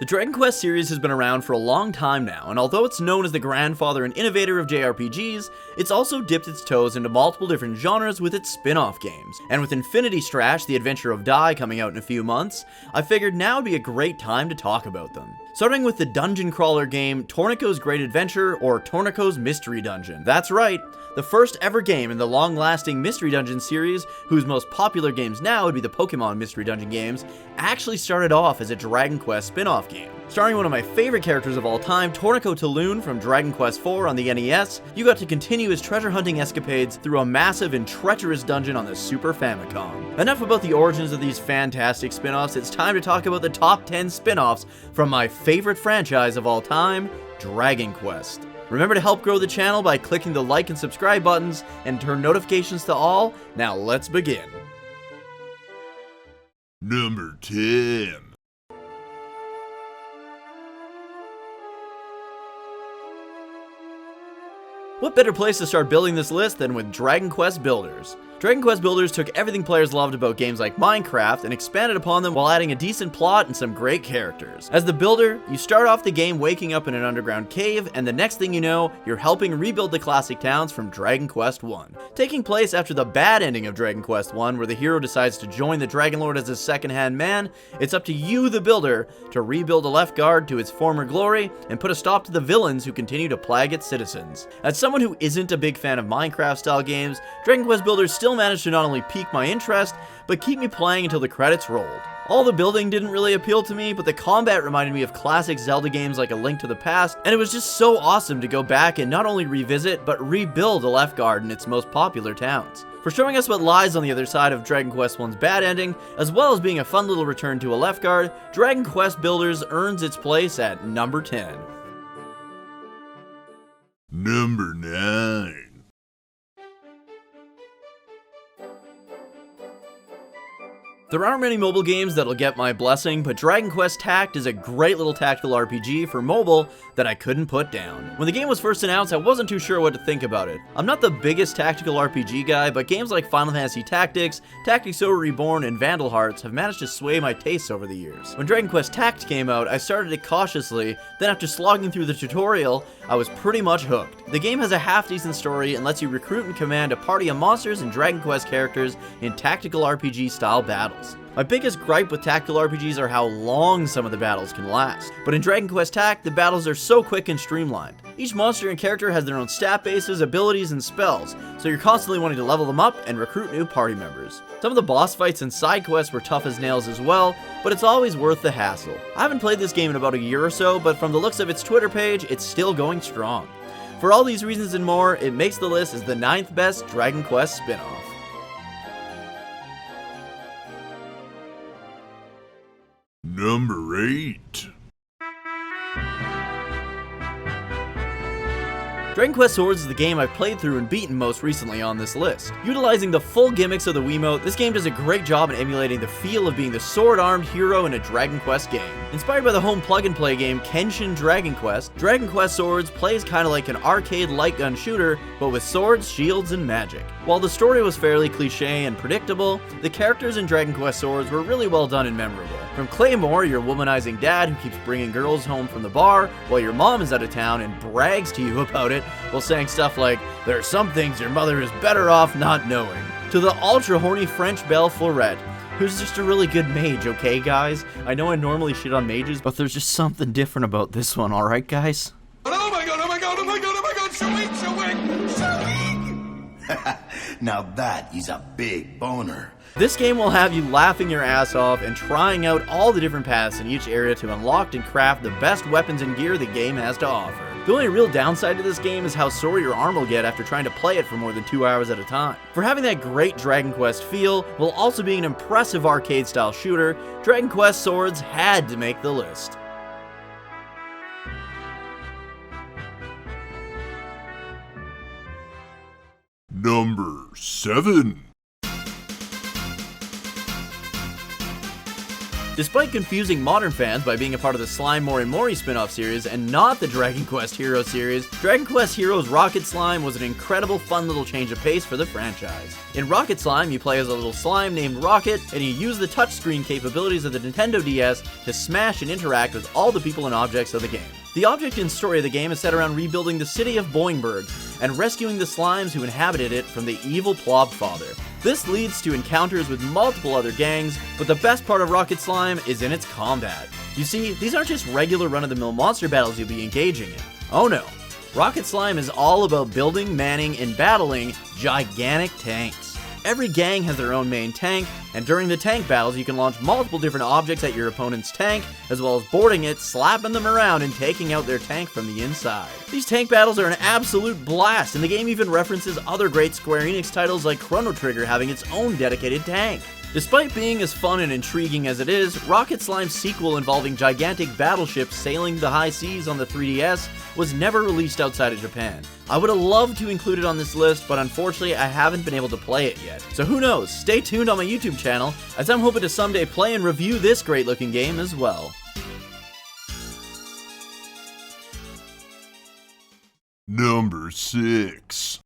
The Dragon Quest series has been around for a long time now, and although it's known as the grandfather and innovator of JRPGs, it's also dipped its toes into multiple different genres with its spin-off games. And with Infinity Strash, The Adventure of Dai coming out in a few months, I figured now would be a great time to talk about them. Starting with the dungeon crawler game Torniko's Great Adventure, or Torniko's Mystery Dungeon. That's right, the first ever game in the long-lasting Mystery Dungeon series, whose most popular games now would be the Pokemon Mystery Dungeon games, actually started off as a Dragon Quest spin-off game. Starring one of my favorite characters of all time, Torniko Taloon from Dragon Quest IV on the NES, you got to continue his treasure hunting escapades through a massive and treacherous dungeon on the Super Famicom. Enough about the origins of these fantastic spin-offs, it's time to talk about the top 10 spin-offs from my favorite franchise of all time, Dragon Quest. Remember to help grow the channel by clicking the like and subscribe buttons and turn notifications to all. Now let's begin. Number 10. What better place to start building this list than with Dragon Quest Builders? Dragon Quest Builders took everything players loved about games like Minecraft and expanded upon them while adding a decent plot and some great characters. As the builder, you start off the game waking up in an underground cave, and the next thing you know, you're helping rebuild the classic towns from Dragon Quest I. Taking place after the bad ending of Dragon Quest I, where the hero decides to join the Dragon Lord as a second-hand man, it's up to you, the builder, to rebuild Alefgard to its former glory and put a stop to the villains who continue to plague its citizens. As someone who isn't a big fan of Minecraft-style games, Dragon Quest Builders still managed to not only pique my interest, but keep me playing until the credits rolled. All the building didn't really appeal to me, but the combat reminded me of classic Zelda games like A Link to the Past, and it was just so awesome to go back and not only revisit, but rebuild Alefgard in its most popular towns. For showing us what lies on the other side of Dragon Quest I's bad ending, as well as being a fun little return to Alefgard, Dragon Quest Builders earns its place at number 10. Number 9. There aren't many mobile games that'll get my blessing, but Dragon Quest Tact is a great little tactical RPG for mobile that I couldn't put down. When the game was first announced, I wasn't too sure what to think about it. I'm not the biggest tactical RPG guy, but games like Final Fantasy Tactics, Tactics Ogre Reborn, and Vandal Hearts have managed to sway my tastes over the years. When Dragon Quest Tact came out, I started it cautiously, then after slogging through the tutorial, I was pretty much hooked. The game has a half-decent story and lets you recruit and command a party of monsters and Dragon Quest characters in tactical RPG-style battles. My biggest gripe with tactical RPGs are how long some of the battles can last. But in Dragon Quest Tact, the battles are so quick and streamlined. Each monster and character has their own stat bases, abilities, and spells, so you're constantly wanting to level them up and recruit new party members. Some of the boss fights and side quests were tough as nails as well, but it's always worth the hassle. I haven't played this game in about a year or so, but from the looks of its Twitter page, it's still going strong. For all these reasons and more, it makes the list as the 9th best Dragon Quest spin-off. Number 8. Dragon Quest Swords is the game I've played through and beaten most recently on this list. Utilizing the full gimmicks of the Wiimote, this game does a great job in emulating the feel of being the sword-armed hero in a Dragon Quest game. Inspired by the home plug-and-play game Kenshin Dragon Quest Swords plays kinda like an arcade light gun shooter, but with swords, shields, and magic. While the story was fairly cliche and predictable, the characters in Dragon Quest Swords were really well done and memorable. From Claymore, your womanizing dad who keeps bringing girls home from the bar while your mom is out of town and brags to you about it, while saying stuff like, "There are some things your mother is better off not knowing," to the ultra horny French Belle Fleurette, who's just a really good mage, okay guys? I know I normally shit on mages, but there's just something different about this one, alright guys? Oh my god, oh my god, oh my god, oh my god, showing! Now that is a big boner. This game will have you laughing your ass off and trying out all the different paths in each area to unlock and craft the best weapons and gear the game has to offer. The only real downside to this game is how sore your arm will get after trying to play it for more than 2 hours at a time. For having that great Dragon Quest feel, while also being an impressive arcade-style shooter, Dragon Quest Swords had to make the list. Number 7. Despite confusing modern fans by being a part of the Slime Mori Mori spin-off series and not the Dragon Quest Heroes series, Dragon Quest Heroes Rocket Slime was an incredible fun little change of pace for the franchise. In Rocket Slime, you play as a little slime named Rocket, and you use the touchscreen capabilities of the Nintendo DS to smash and interact with all the people and objects of the game. The object and story of the game is set around rebuilding the city of Boingburg and rescuing the slimes who inhabited it from the evil Plob Father. This leads to encounters with multiple other gangs, but the best part of Rocket Slime is in its combat. You see, these aren't just regular run-of-the-mill monster battles you'll be engaging in. Oh no. Rocket Slime is all about building, manning, and battling gigantic tanks. Every gang has their own main tank, and during the tank battles you can launch multiple different objects at your opponent's tank, as well as boarding it, slapping them around, and taking out their tank from the inside. These tank battles are an absolute blast, and the game even references other great Square Enix titles like Chrono Trigger having its own dedicated tank. Despite being as fun and intriguing as it is, Rocket Slime's sequel involving gigantic battleships sailing the high seas on the 3DS was never released outside of Japan. I would have loved to include it on this list, but unfortunately I haven't been able to play it yet. So who knows, stay tuned on my YouTube channel, as I'm hoping to someday play and review this great looking game as well. Number 6.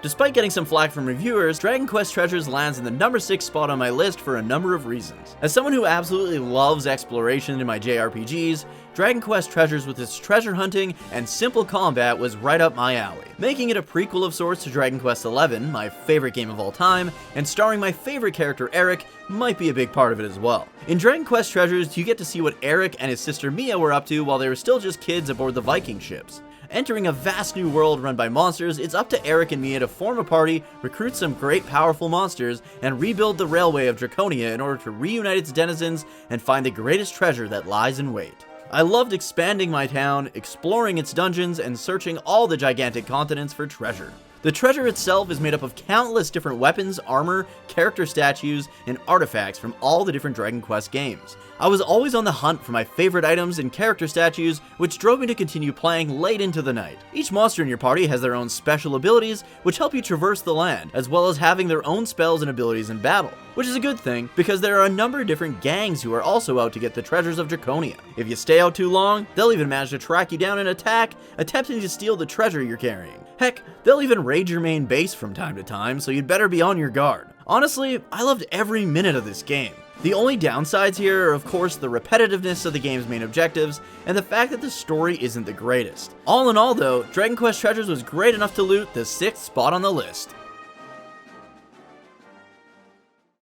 Despite getting some flack from reviewers, Dragon Quest Treasures lands in the number 6 spot on my list for a number of reasons. As someone who absolutely loves exploration in my JRPGs, Dragon Quest Treasures with its treasure hunting and simple combat was right up my alley. Making it a prequel of sorts to Dragon Quest XI, my favorite game of all time, and starring my favorite character Eric might be a big part of it as well. In Dragon Quest Treasures, you get to see what Eric and his sister Mia were up to while they were still just kids aboard the Viking ships. Entering a vast new world run by monsters, it's up to Eric and Mia to form a party, recruit some great powerful monsters, and rebuild the railway of Draconia in order to reunite its denizens and find the greatest treasure that lies in wait. I loved expanding my town, exploring its dungeons, and searching all the gigantic continents for treasure. The treasure itself is made up of countless different weapons, armor, character statues, and artifacts from all the different Dragon Quest games. I was always on the hunt for my favorite items and character statues, which drove me to continue playing late into the night. Each monster in your party has their own special abilities, which help you traverse the land, as well as having their own spells and abilities in battle. Which is a good thing, because there are a number of different gangs who are also out to get the treasures of Draconia. If you stay out too long, they'll even manage to track you down and attack, attempting to steal the treasure you're carrying. Heck, they'll even raid your main base from time to time, so you'd better be on your guard. Honestly, I loved every minute of this game. The only downsides here are of course the repetitiveness of the game's main objectives, and the fact that the story isn't the greatest. All in all though, Dragon Quest Treasures was great enough to loot the 6th spot on the list.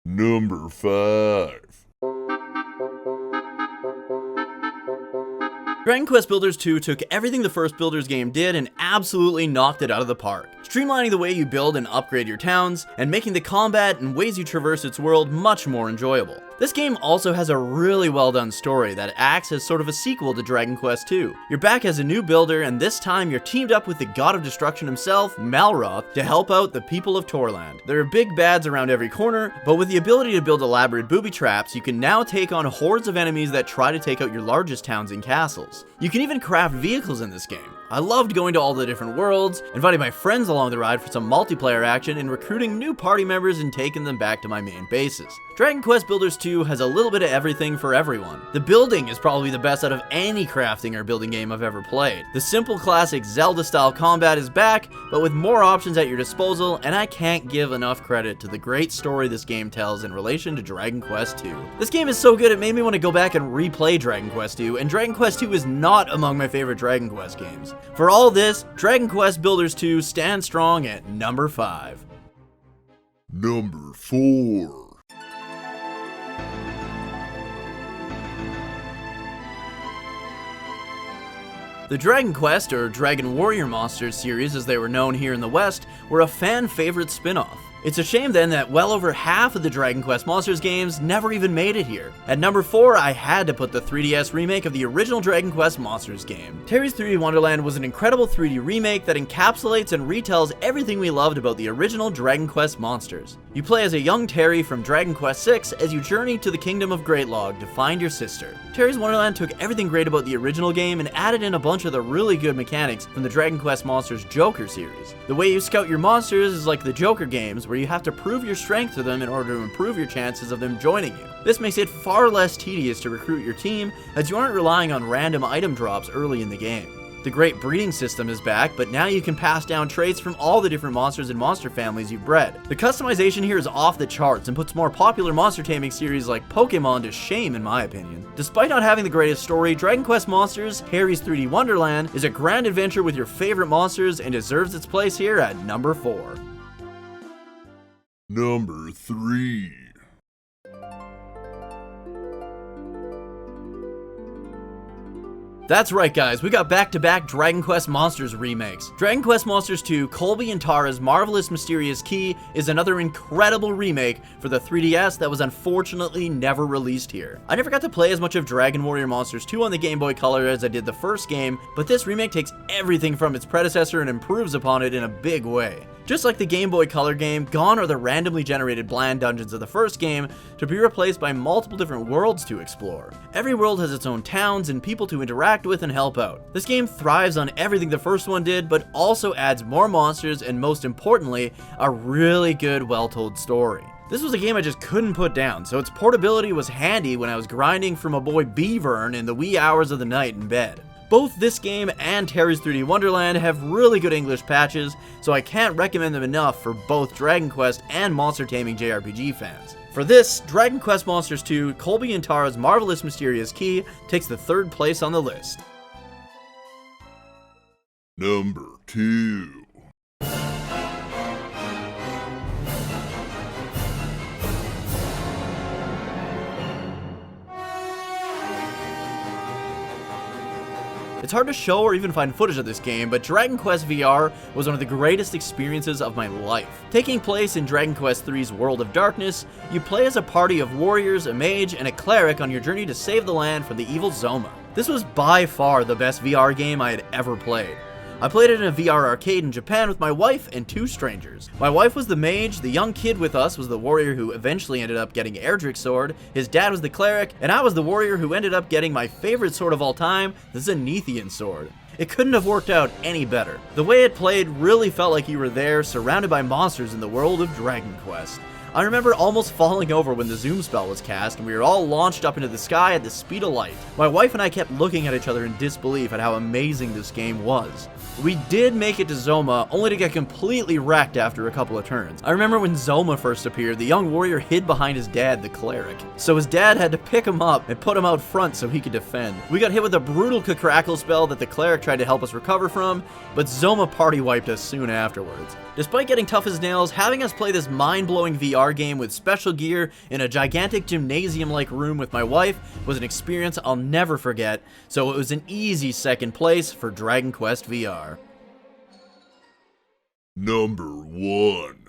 Number 5. Dragon Quest Builders 2 took everything the first Builders game did and absolutely knocked it out of the park, streamlining the way you build and upgrade your towns, and making the combat and ways you traverse its world much more enjoyable. This game also has a really well done story that acts as sort of a sequel to Dragon Quest II. You're back as a new builder, and this time you're teamed up with the god of destruction himself, Malroth, to help out the people of Torland. There are big bads around every corner, but with the ability to build elaborate booby traps, you can now take on hordes of enemies that try to take out your largest towns and castles. You can even craft vehicles in this game. I loved going to all the different worlds, inviting my friends along the ride for some multiplayer action, and recruiting new party members and taking them back to my main bases. Dragon Quest Builders 2 has a little bit of everything for everyone. The building is probably the best out of any crafting or building game I've ever played. The simple classic Zelda-style combat is back, but with more options at your disposal, and I can't give enough credit to the great story this game tells in relation to Dragon Quest 2. This game is so good it made me want to go back and replay Dragon Quest 2, and Dragon Quest 2 is not among my favorite Dragon Quest games. For all this, Dragon Quest Builders 2 stands strong at number 5. Number 4. The Dragon Quest, or Dragon Warrior Monsters series as they were known here in the West, were a fan favorite spin-off. It's a shame then that well over half of the Dragon Quest Monsters games never even made it here. At number 4, I had to put the 3DS remake of the original Dragon Quest Monsters game. Terry's 3D Wonderland was an incredible 3D remake that encapsulates and retells everything we loved about the original Dragon Quest Monsters. You play as a young Terry from Dragon Quest VI as you journey to the Kingdom of Greatlog to find your sister. Terry's Wonderland took everything great about the original game and added in a bunch of the really good mechanics from the Dragon Quest Monsters Joker series. The way you scout your monsters is like the Joker games, where you have to prove your strength to them in order to improve your chances of them joining you. This makes it far less tedious to recruit your team, as you aren't relying on random item drops early in the game. The great breeding system is back, but now you can pass down traits from all the different monsters and monster families you've bred. The customization here is off the charts and puts more popular monster taming series like Pokemon to shame in my opinion. Despite not having the greatest story, Dragon Quest Monsters Terry's 3D Wonderland is a grand adventure with your favorite monsters and deserves its place here at number 4. Number 3. That's right guys, we got back-to-back Dragon Quest Monsters remakes. Dragon Quest Monsters 2 Colby and Tara's Marvelous Mysterious Key is another incredible remake for the 3DS that was unfortunately never released here. I never got to play as much of Dragon Warrior Monsters 2 on the Game Boy Color as I did the first game, but this remake takes everything from its predecessor and improves upon it in a big way. Just like the Game Boy Color game, gone are the randomly generated bland dungeons of the first game to be replaced by multiple different worlds to explore. Every world has its own towns and people to interact with and help out. This game thrives on everything the first one did, but also adds more monsters and most importantly, a really good well-told story. This was a game I just couldn't put down, so its portability was handy when I was grinding for my boy Beavern in the wee hours of the night in bed. Both this game and Terry's 3D Wonderland have really good English patches, so I can't recommend them enough for both Dragon Quest and monster taming JRPG fans. For this, Dragon Quest Monsters 2 Colby and Tara's Marvelous Mysterious Key takes the 3rd place on the list. Number 2. It's hard to show or even find footage of this game, but Dragon Quest VR was one of the greatest experiences of my life. Taking place in Dragon Quest III's World of Darkness, you play as a party of warriors, a mage, and a cleric on your journey to save the land from the evil Zoma. This was by far the best VR game I had ever played. I played it in a VR arcade in Japan with my wife and 2 strangers. My wife was the mage, the young kid with us was the warrior who eventually ended up getting Erdrick's sword, his dad was the cleric, and I was the warrior who ended up getting my favorite sword of all time, the Zenithian sword. It couldn't have worked out any better. The way it played really felt like you were there, surrounded by monsters in the world of Dragon Quest. I remember almost falling over when the zoom spell was cast and we were all launched up into the sky at the speed of light. My wife and I kept looking at each other in disbelief at how amazing this game was. We did make it to Zoma, only to get completely wrecked after a couple of turns. I remember when Zoma first appeared, the young warrior hid behind his dad, the cleric. So his dad had to pick him up and put him out front so he could defend. We got hit with a brutal Crackle spell that the cleric tried to help us recover from, but Zoma party wiped us soon afterwards. Despite getting tough as nails, having us play this mind-blowing VR game with special gear in a gigantic gymnasium-like room with my wife was an experience I'll never forget, so it was an easy 2nd place for Dragon Quest VR. Number 1.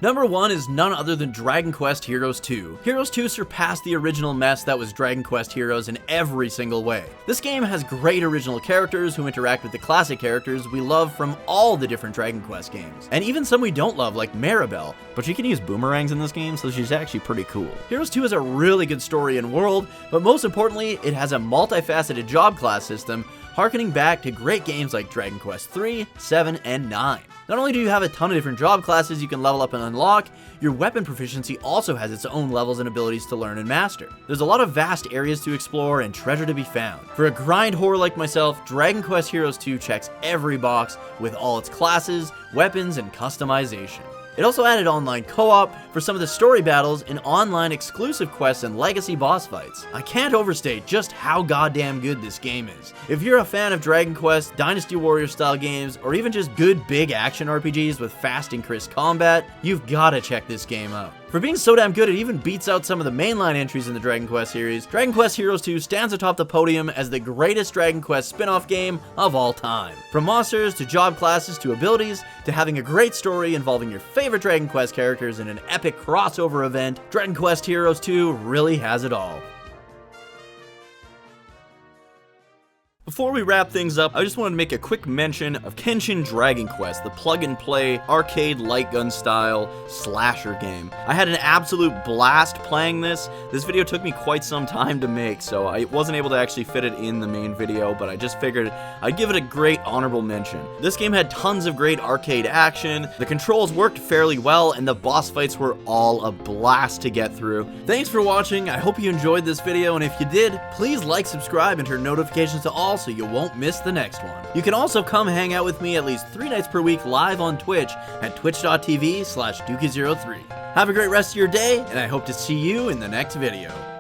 Number 1 is none other than Dragon Quest Heroes 2. Heroes 2 surpassed the original mess that was Dragon Quest Heroes in every single way. This game has great original characters who interact with the classic characters we love from all the different Dragon Quest games. And even some we don't love, like Maribel, but she can use boomerangs in this game, so she's actually pretty cool. Heroes 2 has a really good story and world, but most importantly, it has a multifaceted job class system, harkening back to great games like Dragon Quest 3, 7, and 9. Not only do you have a ton of different job classes you can level up and unlock, your weapon proficiency also has its own levels and abilities to learn and master. There's a lot of vast areas to explore and treasure to be found. For a grind whore like myself, Dragon Quest Heroes 2 checks every box with all its classes, weapons, and customization. It also added online co-op for some of the story battles and online exclusive quests and legacy boss fights. I can't overstate just how goddamn good this game is. If you're a fan of Dragon Quest, Dynasty Warrior style games, or even just good big action RPGs with fast and crisp combat, you've gotta check this game out. For For being so damn good, it even beats out some of the mainline entries in the Dragon Quest series. Dragon Quest Heroes 2 stands atop the podium as the greatest Dragon Quest spin-off game of all time. From monsters to job classes to abilities to having a great story involving your favorite Dragon Quest characters in an epic crossover event, Dragon Quest Heroes 2 really has it all. Before we wrap things up, I just wanted to make a quick mention of Kenshin Dragon Quest, the plug-and-play, arcade light gun style slasher game. I had an absolute blast playing this. This video took me quite some time to make, so I wasn't able to actually fit it in the main video, but I just figured I'd give it a great honorable mention. This game had tons of great arcade action, the controls worked fairly well, and the boss fights were all a blast to get through. Thanks for watching, I hope you enjoyed this video, and if you did, please like, subscribe, and turn notifications to all so you won't miss the next one. You can also come hang out with me at least 3 nights per week live on Twitch at twitch.tv/Dookie03. Have a great rest of your day, and I hope to see you in the next video.